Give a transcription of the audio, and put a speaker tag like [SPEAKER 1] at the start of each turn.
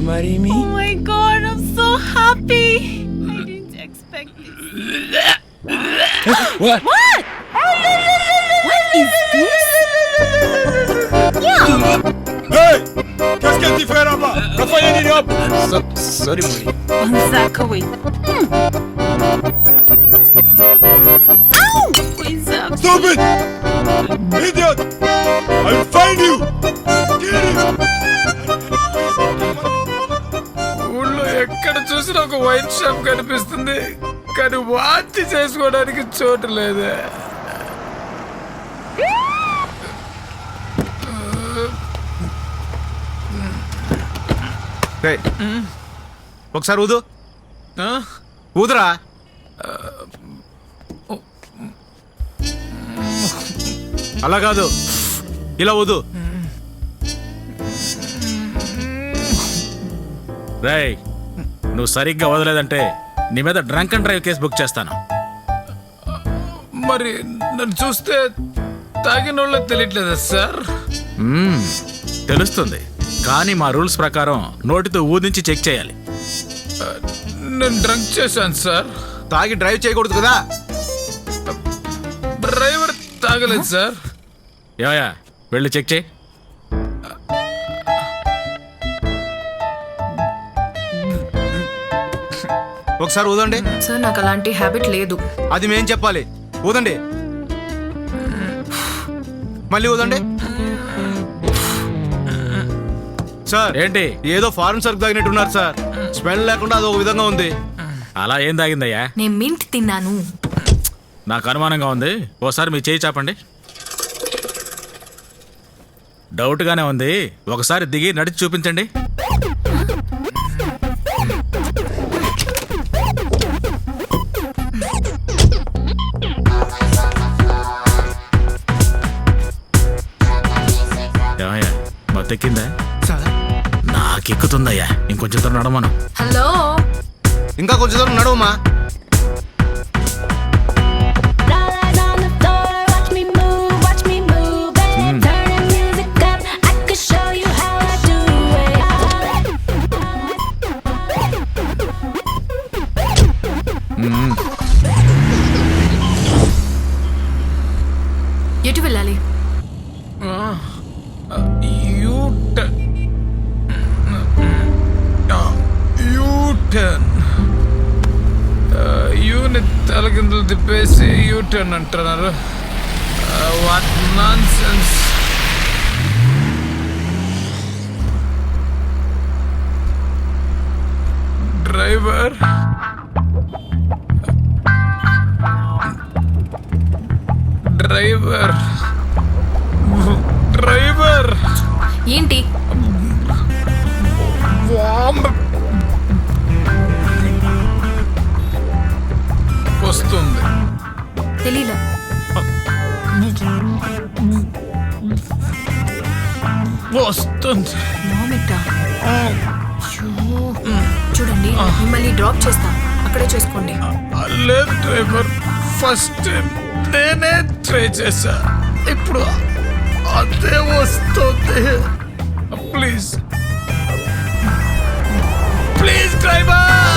[SPEAKER 1] marry me?
[SPEAKER 2] Oh my god, I'm so happy. I didn't expect this.
[SPEAKER 1] What?
[SPEAKER 2] What? What is this? Yeah.
[SPEAKER 3] Hey! Qu'est-ce qu'elle t'y fait là-bas? Rafael, il est hop!
[SPEAKER 1] Sorry, Mori.
[SPEAKER 2] Anzaka, wait. Ow! Wait, Zach.
[SPEAKER 3] Stop it! Idiot! I'll find you! Kill him!
[SPEAKER 4] ఊళ్ళో ఎక్కడ చూసినా ఒక wine shop కనిపిస్తుంది కానీ వాంతి చేసుకోవడానికి చోటు లేదే.
[SPEAKER 5] ఒకసారి ఊదు
[SPEAKER 4] ఆ?
[SPEAKER 5] ఊదురా. అలా కాదు, ఇలా ఊదు. రేయ్, నువ్వు సరిగ్గా వదలేదంటే నీ మీద drunk and drive case book చేస్తాను.
[SPEAKER 4] మరి నన్ను చూస్తే తాగినోళ్ళకి తెలియట్లేదా సార్?
[SPEAKER 5] తెలుస్తుంది, కానీ మా రూల్స్ ప్రకారం నోటితో ఊదించి చెక్ చేయాలి.
[SPEAKER 4] నేను డ్రంక్ చేశాను సార్.
[SPEAKER 5] తాగి డ్రైవ్ చేయకూడదు కదా.
[SPEAKER 4] డ్రైవర్ తాగలేదు సార్.
[SPEAKER 5] ఏమయ్యా, వెళ్ళి చెక్ చేయి. ఒకసారి ఊదండి.
[SPEAKER 6] సార్ నాకు అలాంటి హ్యాబిట్ లేదు.
[SPEAKER 5] అది మేం చెప్పాలి. ఊదండి, మళ్ళీ ఊదండి. సార్ ఏంటి, ఏదో ఫారెన్ సరుకు తాగినట్టున్నారు సార్. స్మెల్ లేకుండా అది ఒక విధంగా ఉంది. అలా ఏం తాగిందయ్యా?
[SPEAKER 6] నేను మింట్ తిన్నాను.
[SPEAKER 5] నాకు అనుమానంగా ఉంది. ఓసారి మీ చేయి చాపండి. డౌట్గానే ఉంది, ఒకసారి దిగి నడిచి చూపించండి. ఏమయ్యా, మత్తెక్కిందా? నాకెక్కుతుందయ్యా. ఇంకొంచెం దూరం నడవమను.
[SPEAKER 6] హలో,
[SPEAKER 5] ఇంకా కొంచెం దూరం నడవమా.
[SPEAKER 6] ఎటు వెళ్ళాలి?
[SPEAKER 4] యూని తలకిందులు తిప్పేసి యూటర్న్ అంటున్నారు. What non sense. Driver, driver, driver.
[SPEAKER 6] ఏంటి?
[SPEAKER 4] వస్తుంది.
[SPEAKER 6] తెలీలా?
[SPEAKER 4] వస్తుంది.
[SPEAKER 6] మామిటా? చూడండి, మిమ్మల్ని డ్రాప్ చేస్తా, అక్కడే చేసుకోండి.
[SPEAKER 4] లేదు డ్రైవర్, ఫస్ట్ టైం నేనే ట్రై చేశా, ఇప్పుడు అదే వస్తుంది. Please please driver.